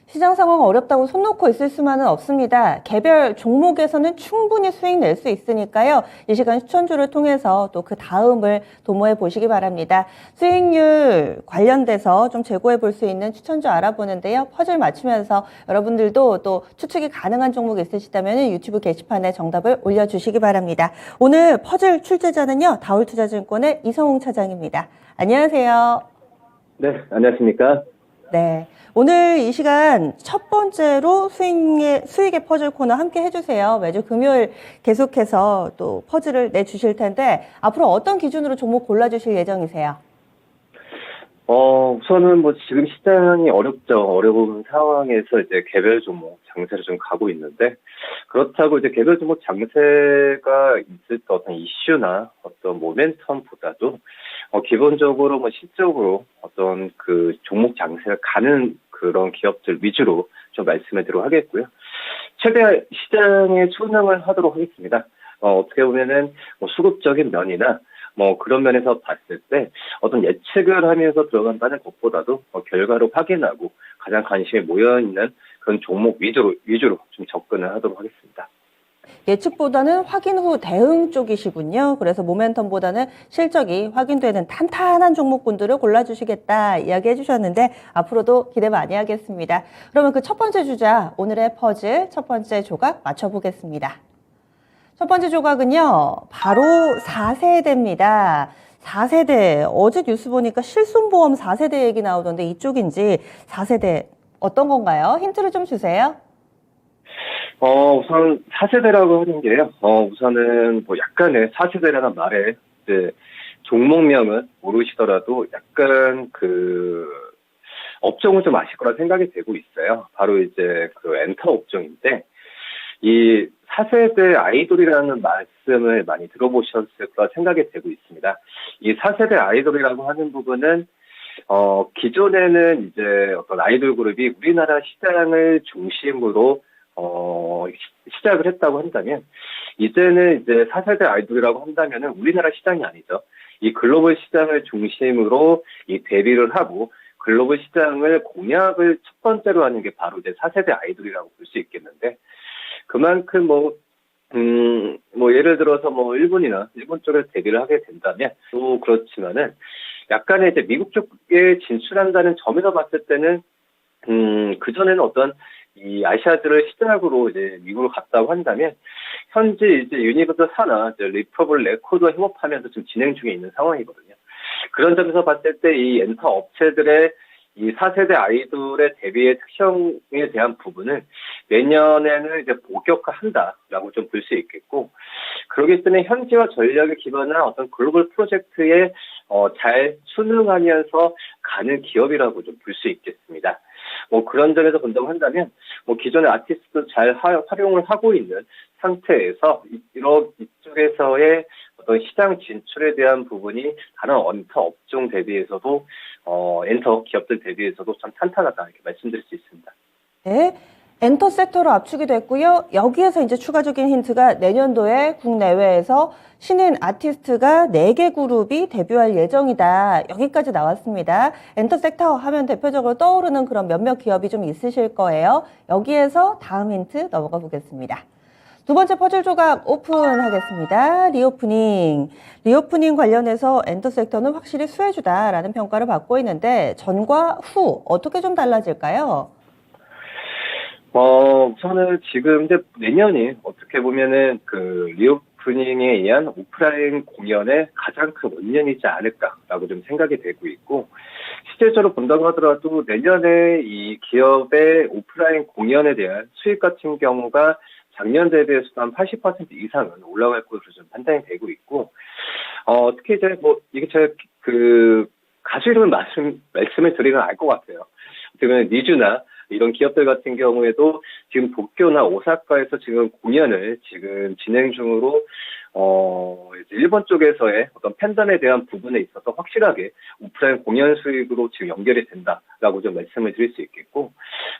시장 상황 어렵다고 손 놓고 있을 수만은 없습니다. 개별 종목에서는 충분히 수익 낼 수 있으니까요. 이 시간 추천주를 통해서 또 그 다음을 도모해 보시기 바랍니다. 수익률 관련돼서 좀 재고해 볼 수 있는 추천주 알아보는데요. 퍼즐 맞추면서 여러분들도 또 추측이 가능한 종목 있으시다면 유튜브 게시판에 정답을 올려주시기 바랍니다. 오늘 퍼즐 출제자는요. 다올투자증권의 이성웅 차장입니다. 안녕하세요. 네, 안녕하십니까? 네. 오늘 이 시간 첫 번째로 수익의 퍼즐 코너 함께 해주세요. 매주 금요일 계속해서 또 퍼즐을 내주실 텐데, 앞으로 어떤 기준으로 종목 골라주실 예정이세요? 우선은 뭐 지금 시장이 어렵죠. 어려운 상황에서 이제 개별 종목 장세를 좀 가고 있는데, 그렇다고 이제 개별 종목 장세가 있을 때 어떤 이슈나 어떤 모멘텀보다도, 기본적으로 뭐 실적으로 어떤 그 종목 장세를 가는 그런 기업들 위주로 좀 말씀을 드리도록 하겠고요. 최대 시장에 순응을 하도록 하겠습니다. 어떻게 보면은 뭐 수급적인 면이나 뭐 그런 면에서 봤을 때 어떤 예측을 하면서 들어간다는 것보다도 결과로 확인하고 가장 관심이 모여 있는 그런 종목 위주로 좀 접근을 하도록 하겠습니다. 예측보다는 확인 후 대응 쪽이시군요. 그래서 모멘텀보다는 실적이 확인되는 탄탄한 종목군들을 골라주시겠다 이야기해 주셨는데 앞으로도 기대 많이 하겠습니다. 그러면 그 첫 번째 주자, 오늘의 퍼즐 첫 번째 조각 맞춰보겠습니다. 첫 번째 조각은요, 바로 4세대입니다. 4세대, 어제 뉴스 보니까 실손보험 4세대 얘기 나오던데 이쪽인지 4세대 어떤 건가요? 힌트를 좀 주세요. 우선 4세대라고 하는 게요. 우선은 뭐 약간의 4세대라는 말에 이제 종목명은 모르시더라도 약간 그 업종을 좀 아실 거라 생각이 되고 있어요. 바로 이제 그 엔터 업종인데, 이 4세대 아이돌이라는 말씀을 많이 들어보셨을 거라 생각이 되고 있습니다. 이 4세대 아이돌이라고 하는 부분은 기존에는 이제 어떤 아이돌 그룹이 우리나라 시장을 중심으로 시작을 했다고 한다면, 이제는 이제 4세대 아이돌이라고 한다면은 우리나라 시장이 아니죠. 이 글로벌 시장을 중심으로 이 데뷔를 하고 글로벌 시장을 공략을 첫 번째로 하는 게 바로 이제 4세대 아이돌이라고 볼 수 있겠는데, 그만큼 뭐 예를 들어서 뭐 일본 쪽에 데뷔를 하게 된다면 또 그렇지만은 약간의 이제 미국 쪽에 진출한다는 점에서 봤을 때는 그전에는 어떤 이 아시아들을 시작으로 이제 미국을 갔다고 한다면, 현재 이제 유니버설 사나 이제 리퍼블 레코드와 협업하면서 지금 진행 중에 있는 상황이거든요. 그런 점에서 봤을 때 이 엔터 업체들의 이 4세대 아이돌의 데뷔의 특성에 대한 부분은 내년에는 이제 본격화한다라고 좀 볼 수 있겠고, 그렇기 때문에 현지화 전략을 기반한 어떤 글로벌 프로젝트에 잘 순응하면서 가는 기업이라고 좀 볼 수 있겠습니다. 뭐 그런 점에서 본다고 한다면 뭐 기존의 아티스트도 잘 활용을 하고 있는 상태에서 이쪽에서의 어떤 시장 진출에 대한 부분이 다른 엔터 업종 대비해서도 엔터 기업들 대비해서도 참 탄탄하다 이렇게 말씀드릴 수 있습니다. 네. 엔터 섹터로 압축이 됐고요. 여기에서 이제 추가적인 힌트가 내년도에 국내외에서 신인 아티스트가 4개 그룹이 데뷔할 예정이다. 여기까지 나왔습니다. 엔터 섹터 하면 대표적으로 떠오르는 그런 몇몇 기업이 좀 있으실 거예요. 여기에서 다음 힌트 넘어가 보겠습니다. 두 번째 퍼즐 조각 오픈하겠습니다. 리오프닝. 리오프닝 관련해서 엔터 섹터는 확실히 수혜주다라는 평가를 받고 있는데 전과 후 어떻게 좀 달라질까요? 우선은 지금 이제 내년이 어떻게 보면은 그 리오프닝에 의한 오프라인 공연의 가장 큰 원년이지 않을까라고 좀 생각이 되고 있고, 실질적으로 본다고 하더라도 내년에 이 기업의 오프라인 공연에 대한 수익 같은 경우가 작년 대비해서도 한 80% 이상은 올라갈 것으로 좀 판단이 되고 있고, 특히 이제 뭐 이게 제가 그 가수 이름을 말씀을 드리면 알 것 같아요. 어떻게 보면 니즈나 이런 기업들 같은 경우에도 지금 도쿄나 오사카에서 지금 공연을 지금 진행 중으로 이제 일본 쪽에서의 어떤 팬덤에 대한 부분에 있어서 확실하게 오프라인 공연 수익으로 지금 연결이 된다라고 좀 말씀을 드릴 수 있겠고,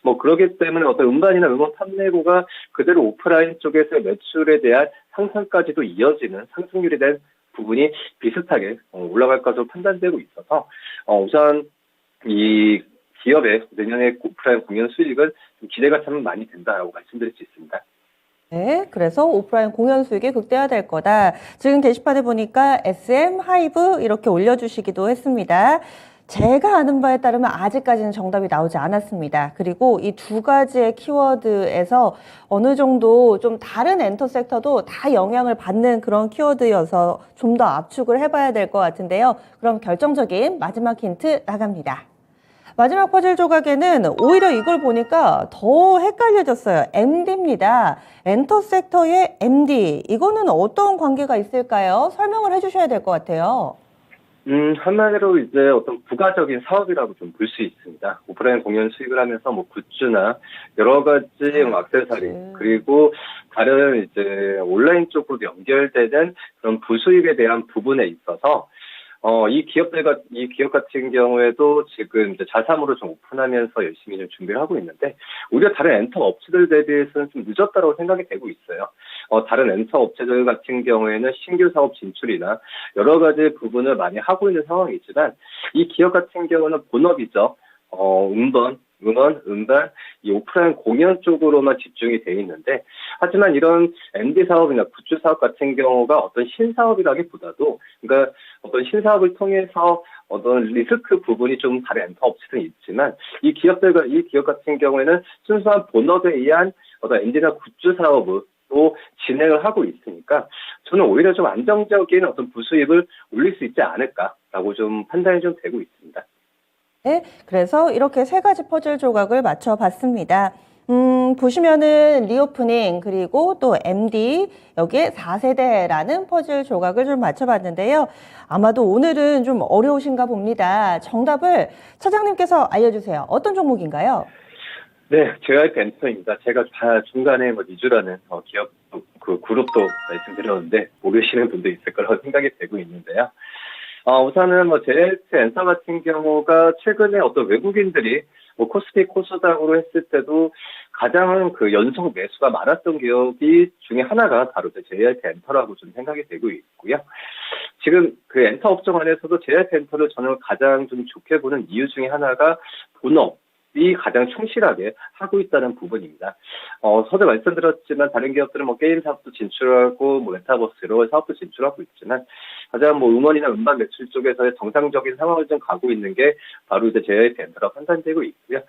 뭐 그렇기 때문에 어떤 음반이나 음원 판매고가 그대로 오프라인 쪽에서 매출에 대한 상승까지도 이어지는 상승률에 대한 부분이 비슷하게 올라갈 것으로 판단되고 있어서 우선 이 기업의 내년에 오프라인 공연 수익은 좀 기대가 참 많이 된다라고 말씀드릴 수 있습니다. 네, 그래서 오프라인 공연 수익이 극대화될 거다. 지금 게시판에 보니까 SM, 하이브 이렇게 올려주시기도 했습니다. 제가 아는 바에 따르면 아직까지는 정답이 나오지 않았습니다. 그리고 이 두 가지의 키워드에서 어느 정도 좀 다른 엔터 섹터도 다 영향을 받는 그런 키워드여서 좀 더 압축을 해봐야 될 것 같은데요. 그럼 결정적인 마지막 힌트 나갑니다. 마지막 퍼즐 조각에는 오히려 이걸 보니까 더 헷갈려졌어요. MD입니다. 엔터 섹터의 MD. 이거는 어떤 관계가 있을까요? 설명을 해주셔야 될 것 같아요. 한마디로 이제 어떤 부가적인 사업이라고 좀 볼 수 있습니다. 오프라인 공연 수익을 하면서 뭐 굿즈나 여러 가지 액세서리, 그리고 다른 이제 온라인 쪽으로 연결되는 그런 부수입에 대한 부분에 있어서 이 기업 같은 경우에도 지금 이제 자사모를 좀 오픈하면서 열심히 좀 준비를 하고 있는데, 오히려 다른 엔터 업체들 대비해서는 좀 늦었다고 생각이 되고 있어요. 다른 엔터 업체들 같은 경우에는 신규 사업 진출이나 여러 가지 부분을 많이 하고 있는 상황이지만, 이 기업 같은 경우는 본업이죠. 음원, 음반, 이 오프라인 공연 쪽으로만 집중이 돼 있는데, 하지만 이런 MD 사업이나 굿즈 사업 같은 경우가 어떤 신사업이라기보다도, 그러니까 어떤 신사업을 통해서 어떤 리스크 부분이 좀 다른 엔터 업체들은 있지만, 이 기업 같은 경우에는 순수한 본업에 의한 어떤 MD나 굿즈 사업을 또 진행을 하고 있으니까, 저는 오히려 좀 안정적인 어떤 부수입을 올릴 수 있지 않을까라고 좀 판단이 좀 되고 있습니다. 네, 그래서 이렇게 세 가지 퍼즐 조각을 맞춰봤습니다. 보시면은 리오프닝 그리고 또 MD 여기에 4세대라는 퍼즐 조각을 좀 맞춰봤는데요. 아마도 오늘은 좀 어려우신가 봅니다. 정답을 차장님께서 알려주세요. 어떤 종목인가요? 네, JYP 엔터입니다. 제가 중간에 니주라는 기업 그 그룹도 말씀드렸는데 모르시는 분도 있을 거라고 생각이 되고 있는데요. 우선은 JYP 엔터 같은 경우가 최근에 어떤 외국인들이 코스피 코스닥으로 했을 때도 가장 그 연속 매수가 많았던 기업이 중에 하나가 바로 JYP 엔터라고 좀 생각이 되고 있고요. 지금 그 엔터 업종 안에서도 JYP 엔터를 저는 가장 좀 좋게 보는 이유 중에 하나가 본업이 가장 충실하게 하고 있다는 부분입니다. 서두 말씀드렸지만 다른 기업들은 게임 사업도 진출하고 메타버스 여러 사업도 진출하고 있지만, 가장 음원이나 음반 매출 쪽에서의 정상적인 상황을 좀 가고 있는 게 바로 이제 JYP 엔터라고 판단되고 있고요.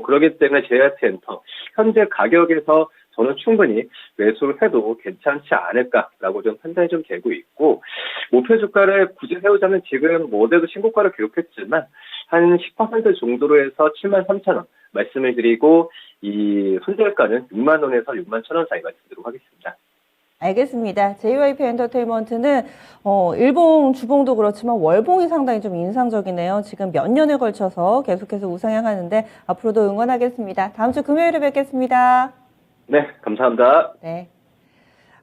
그렇기 때문에 JYP 엔터 현재 가격에서 저는 충분히 매수를 해도 괜찮지 않을까라고 좀 판단이 좀 되고 있고, 목표 주가를 굳이 세우자면 지금 어제도 신고가를 기록했지만 한 10% 정도로 해서 73,000원 말씀을 드리고, 이 손절가는 6만 원에서 6만 1,000원 사이 말씀드리도록 하겠습니다. 알겠습니다. JYP 엔터테인먼트는 일봉, 주봉도 그렇지만 월봉이 상당히 좀 인상적이네요. 지금 몇 년에 걸쳐서 계속해서 우상향하는데 앞으로도 응원하겠습니다. 다음 주 금요일에 뵙겠습니다. 네, 감사합니다. 네.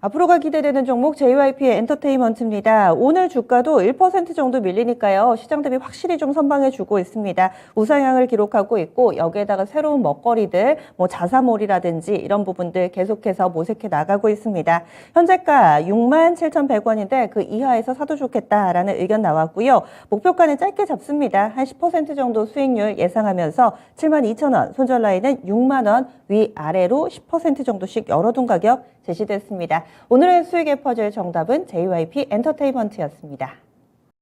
앞으로가 기대되는 종목 JYP 엔터테인먼트입니다. 오늘 주가도 1% 정도 밀리니까요. 시장 대비 확실히 좀 선방해주고 있습니다. 우상향을 기록하고 있고, 여기에다가 새로운 먹거리들, 자사몰이라든지 이런 부분들 계속해서 모색해 나가고 있습니다. 현재가 67,100원인데 그 이하에서 사도 좋겠다라는 의견 나왔고요. 목표가는 짧게 잡습니다. 한 10% 정도 수익률 예상하면서 72,000원, 손절 라인은 6만 원 위아래로 10% 정도씩 열어둔 가격 제시됐습니다. 오늘의 수익의 퍼즐 정답은 JYP 엔터테인먼트였습니다.